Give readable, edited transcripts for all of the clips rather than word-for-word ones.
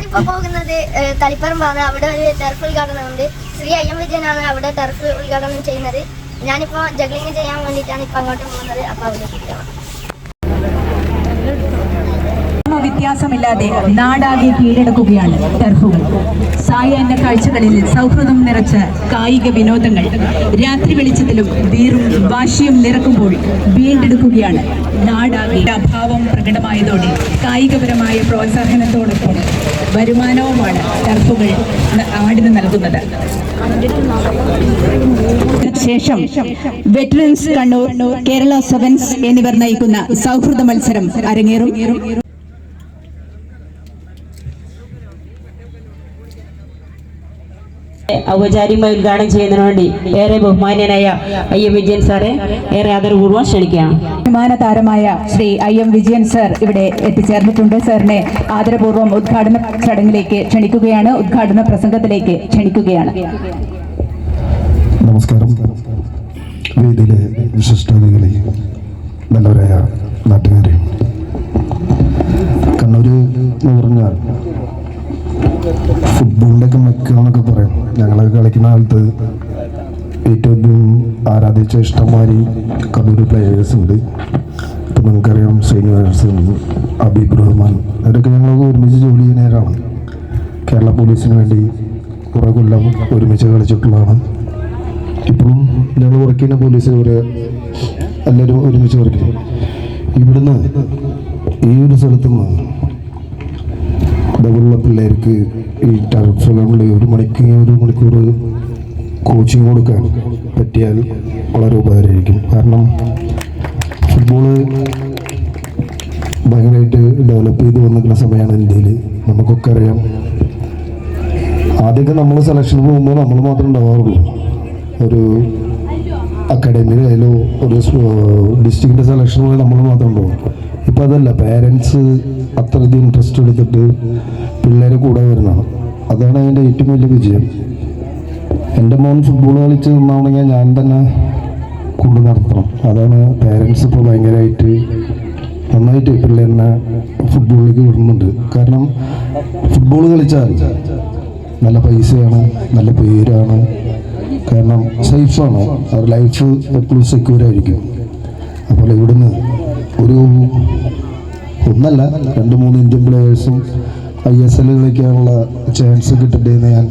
ഞാനിപ്പോൾ പോകുന്നത് തളിപ്പറമ്പാണ്. അവിടെ ഒരു ടർഫ് ഉദ്ഘാടനമുണ്ട്. ശ്രീ IM വിജയനാണ് അവിടെ ടർഫ് ഉദ്ഘാടനം ചെയ്യുന്നത്. ഞാനിപ്പോൾ ജഗ്ലിംഗ് ചെയ്യാൻ വേണ്ടിയിട്ടാണ് ഇപ്പോൾ അങ്ങോട്ട് പോകുന്നത്. അപ്പോൾ അവിടെ വ്യത്യാസമില്ലാതെ നാടാകെ കീഴടക്കുകയാണ് ടർഫുകൾ. സായാഹ്ന കാഴ്ചകളിൽ സൗഹൃദം നിറച്ച കായിക വിനോദങ്ങൾ രാത്രി വെളിച്ചത്തിലും വീറും വാശിയും നിറക്കുമ്പോൾ വീണ്ടെടുക്കുകയാണ് നാടാകെ. അഭാവം പ്രകടമായതോടെ കായികപരമായ പ്രോത്സാഹനത്തോടൊപ്പം വരുമാനവുമാണ് ടർഫുകൾ നാടിന് നൽകുന്നത്. ശേഷം വെറ്ററൻസ് കണ്ണൂർ, കേരള സെവൻസ് എന്നിവർ നയിക്കുന്ന സൗഹൃദ മത്സരം അരങ്ങേറും. ഔപചാരികമായി ഉദ്ഘാടനം ചെയ്യുന്നതിന് വേണ്ടി ഏറെ ബഹുമാന്യനായ IM വിജയൻ സാറെ ഏറെ ആദരപൂർവ്വം ക്ഷണിക്കുകയാണ്. വിമാന താരമായ ശ്രീ IM വിജയൻ സർ ഇവിടെ എത്തിച്ചേർന്നിട്ടുണ്ട്. സാറിനെ ആദരപൂർവ്വം ഉദ്ഘാടന ചടങ്ങിലേക്ക് ക്ഷണിക്കുകയാണ്. ഉദ്ഘാടന പ്രസംഗത്തിലേക്ക് ക്ഷണിക്കുകയാണ്. നമസ്കാരം. വേദിയിലെ വിശിഷ്ടാതിഥികളെ, നല്ലവരായ നാട്ടുകാരെ, കണ്ണൂർ എന്ന് പറഞ്ഞാൽ ഫുട്ബോളിൻ്റെയൊക്കെ മെക്ക എന്നൊക്കെ പറയും. ഞങ്ങളൊക്കെ കളിക്കുന്ന കാലത്ത് ഏറ്റവും ആരാധിച്ച ഇഷ്ടംമാരി കണ്ണൂർ പ്ലെയേഴ്സ് ഉണ്ട്. ഇപ്പം നിങ്ങൾക്കറിയാം, ശ്രീനിവാസൻ, ഹബീബ് റഹ്മാൻ, അവരൊക്കെ ഞങ്ങളൊക്കെ ഒരുമിച്ച് ജോലി ചെയ്യുന്നവരാണ്. കേരള പോലീസിന് വേണ്ടി കുറേ കൊല്ലം ഒരുമിച്ച് കളിച്ചിട്ടുള്ളതാണ്. ഇപ്പോഴും ഞങ്ങൾ വർക്ക് ചെയ്യുന്ന പോലീസിൽ എല്ലാവരും ഒരുമിച്ച് വർക്ക് ചെയ്യും. ഇവിടുന്ന് ഈ ഒരു സ്ഥലത്തുനിന്ന് ഇതുപോലുള്ള പിള്ളേർക്ക് ഈ ടർഫുകളിൽ ഒരു മണിക്കൂർ കോച്ചിങ് കൊടുക്കാൻ പറ്റിയാൽ വളരെ ഉപകാരമായിരിക്കും. കാരണം ഫുട്ബോള് ഭയങ്കരമായിട്ട് ഡെവലപ്പ് ചെയ്ത് വന്നിരിക്കുന്ന സമയമാണ് ഇന്ത്യയിൽ. നമുക്കൊക്കെ അറിയാം, ആദ്യമൊക്കെ നമ്മൾ സെലക്ഷന് പോകുമ്പോൾ നമ്മൾ മാത്രമേ ഉണ്ടാവാറുള്ളൂ. ഒരു അക്കാഡമിയിലായാലോ ഒരു ഡിസ്ട്രിക്റ്റിൻ്റെ സെലക്ഷൻ പോലെ നമ്മൾ മാത്രം ഉണ്ടാവും. ഇപ്പം അതല്ല, പേരൻസ് അത്രയധികം ഇൻട്രസ്റ്റ് എടുത്തിട്ട് പിള്ളേരെ കൂടെ വരുന്നതാണ്. അതാണ് അതിൻ്റെ ഏറ്റവും വലിയ വിജയം. എൻ്റെ മോൻ ഫുട്ബോൾ കളിച്ച് നിന്നാണെങ്കിൽ ഞാൻ തന്നെ കൊണ്ടു നടത്തണം. അതാണ് പേരൻസ് ഇപ്പോൾ ഭയങ്കരമായിട്ട് നന്നായിട്ട് പിള്ളേരെ ഫുട്ബോളിലേക്ക് വിടുന്നുണ്ട്. കാരണം ഫുട്ബോൾ കളിച്ചാൽ നല്ല പൈസയാണ്, നല്ല പേരാണ്, കാരണം സേഫാണ്, അവരുടെ ലൈഫ് എപ്പോഴും സെക്യൂരായിരിക്കും. അപ്പോൾ ഇവിടുന്ന് ഒരു ഒന്നല്ല 2-3 ഇന്ത്യൻ പ്ലെയേഴ്സും ISL കളിക്കാനുള്ള ചാൻസ് കിട്ടട്ടെ എന്ന് ഞാൻ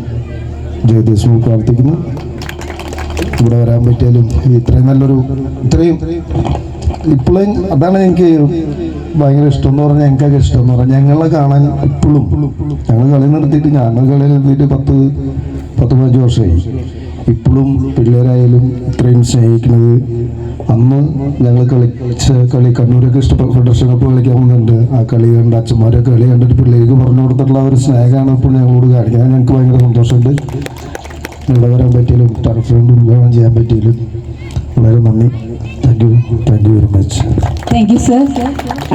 ജയദേശ് പ്രാർത്ഥിക്കുന്നു. ഇവിടെ വരാൻ പറ്റിയാലും ഇത്രയും ഇപ്പോഴും അതാണ് എനിക്ക് ഭയങ്കര ഇഷ്ടം എന്ന് പറഞ്ഞാൽ, ഞങ്ങൾക്കൊക്കെ ഇഷ്ടം എന്ന് പറഞ്ഞാൽ ഞങ്ങളെ കാണാൻ ഇപ്പോഴും ഞങ്ങൾ കളി നിർത്തിയിട്ട് 10-15 വർഷമായി. ഇപ്പോഴും പിള്ളേരായാലും ഇത്രയും സ്നേഹിക്കുന്നത്, അന്ന് ഞങ്ങൾ കളിച്ച കളി കണ്ണൂരൊക്കെ ഫെഡറേഷൻ കപ്പ് കളിക്കാൻ പോകുന്നുണ്ട്. ആ കളി കണ്ട് അച്ഛന്മാരൊക്കെ കളി കണ്ടിട്ട് പിള്ളേർക്ക് പറഞ്ഞു കൊടുത്തിട്ടുള്ള ഒരു സ്നേഹമാണ് ഇപ്പോൾ ഞങ്ങളോട് കാണിക്കുന്നത്. ഞങ്ങൾക്ക് ഭയങ്കര സന്തോഷമുണ്ട്. ഇവിടെ വരാൻ പറ്റിയാലും ടർഫ് കൊണ്ട് ഉദ്ഘാടനം ചെയ്യാൻ പറ്റിയാലും വളരെ നന്ദി. Thank you very much. Thank you sir.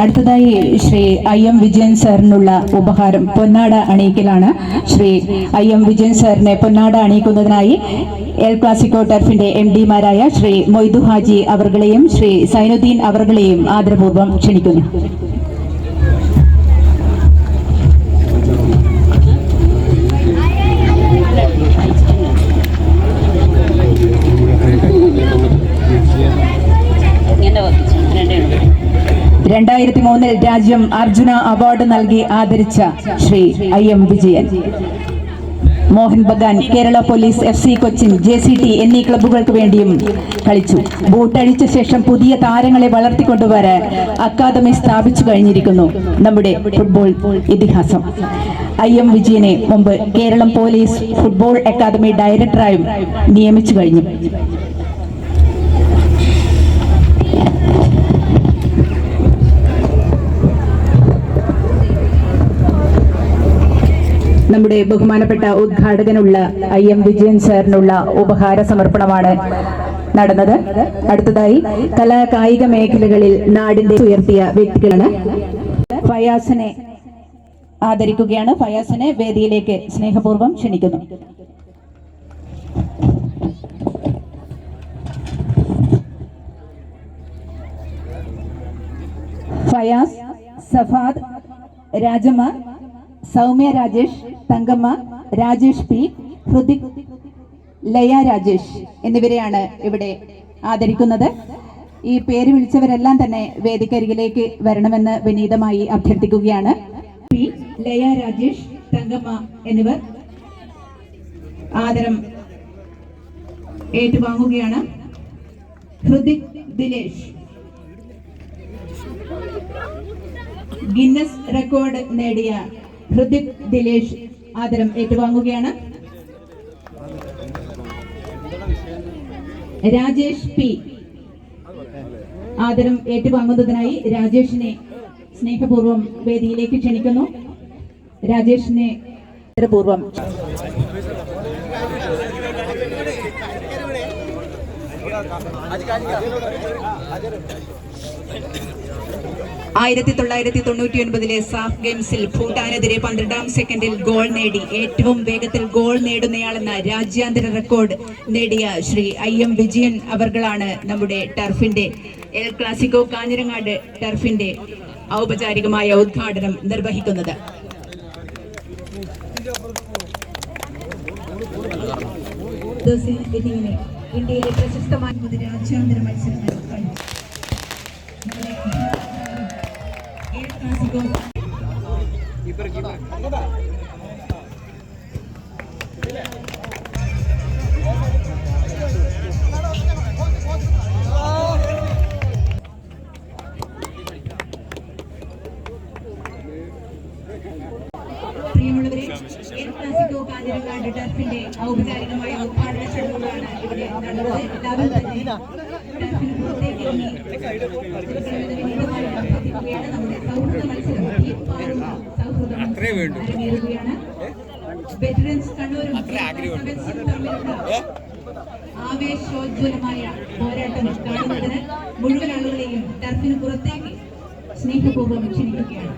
അടുത്തതായി ശ്രീ IM വിജയൻ സാറിനുള്ള ഉപഹാരം പൊന്നാട അണിയിക്കലാണ്. ശ്രീ IM വിജയൻ സാറിനെ പൊന്നാട അണിയിക്കുന്നതിനായി എൽ ക്ലാസിക്കോ ടർഫിന്റെ MD-മാരായ ശ്രീ മൊയ്തു ഹാജി അവർകളെയും ശ്രീ സൈനുദ്ദീൻ അവർകളെയും ആദരപൂർവ്വം ക്ഷണിക്കുന്നു. ിൽ രാജ്യം അർജുന അവാർഡ് നൽകി ആദരിച്ച Shri IM Vijayan. Mohun Bagan, Kerala police, FC Cochin, JCT എന്നീ ക്ലബ്ബുകൾക്ക് വേണ്ടിയും കളിച്ചു. ബൂട്ടഴിച്ച ശേഷം പുതിയ താരങ്ങളെ വളർത്തിക്കൊണ്ടുവരാൻ അക്കാദമി സ്ഥാപിച്ചു കഴിഞ്ഞിരിക്കുന്നു നമ്മുടെ ഫുട്ബോൾ ഇതിഹാസം. IM വിജയനെ മുമ്പ് കേരളം പോലീസ് ഫുട്ബോൾ അക്കാദമി ഡയറക്ടറായും നിയമിച്ചു കഴിഞ്ഞു. നമ്മുടെ ബഹുമാനപ്പെട്ട ഉദ്ഘാടകനുള്ള IM വിജയൻ സാറിനുള്ള ഉപഹാര സമർപ്പണമാണ് നടന്നത്. അടുത്തതായി കലാകായിക മേഖലകളിൽ നാടിന്റെ ഉയർത്തിയ വ്യക്തികളാണ്. ഫയാസിനെ ആദരിക്കുകയാണ്. ഫയാസിനെ വേദിയിലേക്ക് സ്നേഹപൂർവ്വം ക്ഷണിക്കുന്നു. ഫയാസ്, സഫാദ്, രാജമ്മ, സൗമ്യ രാജേഷ്, തങ്കമ്മ, രാജേഷ് പി, ഹൃതിക്, ലയ രാജേഷ് എന്നിവരെയാണ് ഇവിടെ ആദരിക്കുന്നത്. ഈ പേര് വിളിച്ചവരെല്ലാം തന്നെ വേദിക്കരികിലേക്ക് വരണമെന്ന് വിനീതമായി അഭ്യർത്ഥിക്കുകയാണ്. പി, ലയ രാജേഷ്, തങ്കമ്മ എന്നിവർ ആദരം ഏറ്റുവാങ്ങുകയാണ്. ഹൃതിക് ദിലേഷ് ഗിന്നസ് റെക്കോർഡ് നേടിയ ഹൃതിക് ദിലേഷ് ആദരം ഏറ്റുവാങ്ങുകയാണ്. രാജേഷ് പി ആദരം ഏറ്റുവാങ്ങുന്നതിനായി രാജേഷിനെ സ്നേഹപൂർവ്വം വേദിയിലേക്ക് ക്ഷണിക്കുന്നു. രാജേഷിനെ പൂർവ്വം 1999 സാഫ് ഗെയിംസിൽ ഭൂട്ടാനെതിരെ 12ാം സെക്കൻഡിൽ ഗോൾ നേടി ഏറ്റവും വേഗത്തിൽ ഗോൾ നേടുന്നയാളെന്ന രാജ്യാന്തര റെക്കോർഡ് നേടിയ ശ്രീ IM വിജയൻ അവർകളാണ് നമ്മുടെ ടർഫിന്റെ എൽ ക്ലാസിക്കോ കാഞ്ഞിരങ്ങാട് ടർഫിന്റെ ഔപചാരികമായ ഉദ്ഘാടനം നിർവഹിക്കുന്നത്. ഇന്ത്യയിലെ പ്രശസ്തമായ രാജ്യാന്തര മത്സരങ്ങൾ പ്രിയമുള്ളവരെ, എൽ ക്ലാസിക്കോ കാഞ്ഞിരങ്ങാട് ടർഫിന്റെ ഔപചാരികമായ ഉദ്ഘാടന ചടങ്ങുകളാണ് ഇവിടെ നടന്നത്. എല്ലാവരും തന്നെ ടർഫിന് പുറത്തേക്ക് ഇറങ്ങി നമ്മുടെ സൗഹൃദ മത്സരം അരങ്ങേറുകയാണ്. വെറ്ററൻസ് കണ്ണൂരും തമ്മിലുള്ള ആവേശോജ്വലമായ പോരാട്ടം കാണുന്നതിന് മുഴുവൻ ആളുകളെയും ടർഫിന് പുറത്തേക്ക് സ്നേഹപൂർവ്വം ക്ഷണിക്കുകയാണ്.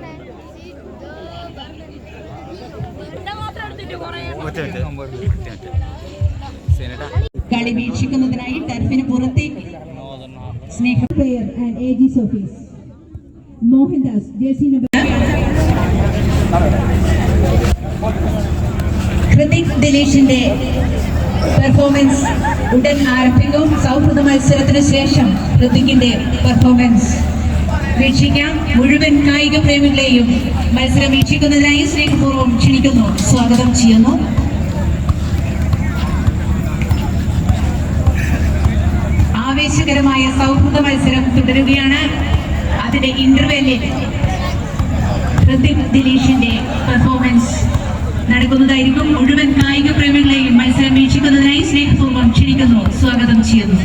കളി വീക്ഷിക്കുന്നതിനായി ടർഫിന് പുറത്തേക്ക് സ്നേഹ player and AG's office Mohandas jersey number Hrithik ദിലേഷിന്റെ പെർഫോമൻസ് ഉടൻ ആരംഭിക്കും. സൗഹൃദ മത്സരത്തിന് ശേഷം ഹൃതിക്കിന്റെ പെർഫോമൻസ് വീക്ഷിക്കാം. മുഴുവൻ കായിക പ്രേമികളെയും മത്സരം വീക്ഷിക്കുന്നതിനായി സ്നേഹപൂർവ്വം ക്ഷണിക്കുന്നു, സ്വാഗതം ചെയ്യുന്നു. ആവേശകരമായ സൗഹൃദ മത്സരം തുടരുകയാണ്. അതിന്റെ ഇന്റർവെല്ലിൽ ഹൃതിക് ദിലേഷിന്റെ പെർഫോമൻസ് നടക്കുന്നതായിരിക്കും. മുഴുവൻ കായിക പ്രേമികളെയും മത്സരം വീക്ഷിക്കുന്നതിനായി സ്നേഹപൂർവ്വം ക്ഷണിക്കുന്നു, സ്വാഗതം ചെയ്യുന്നു.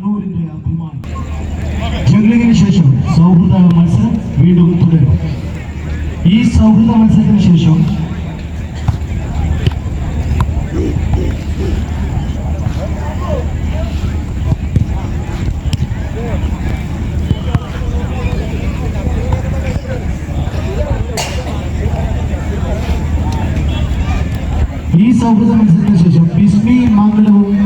കണ്ണൂരിന്റെ അഭിമാനം. ജഗ്ലിങ്ങിന് ശേഷം സൗഹൃദ മത്സരം വീണ്ടും തുടരും. ഈ സൗഹൃദ മത്സരത്തിന് ശേഷം ബിസ്മി മംഗലവും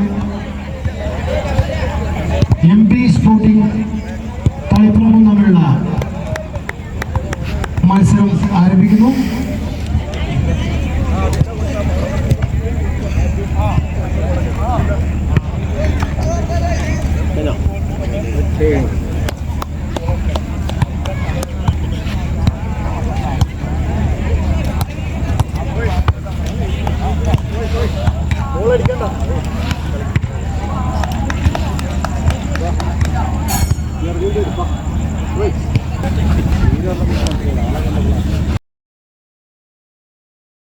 MP സ്പോർട്ടിംഗ് തളിപ്പറമ്പും തമ്മിലുള്ള മത്സരം ആരംഭിക്കുന്നു.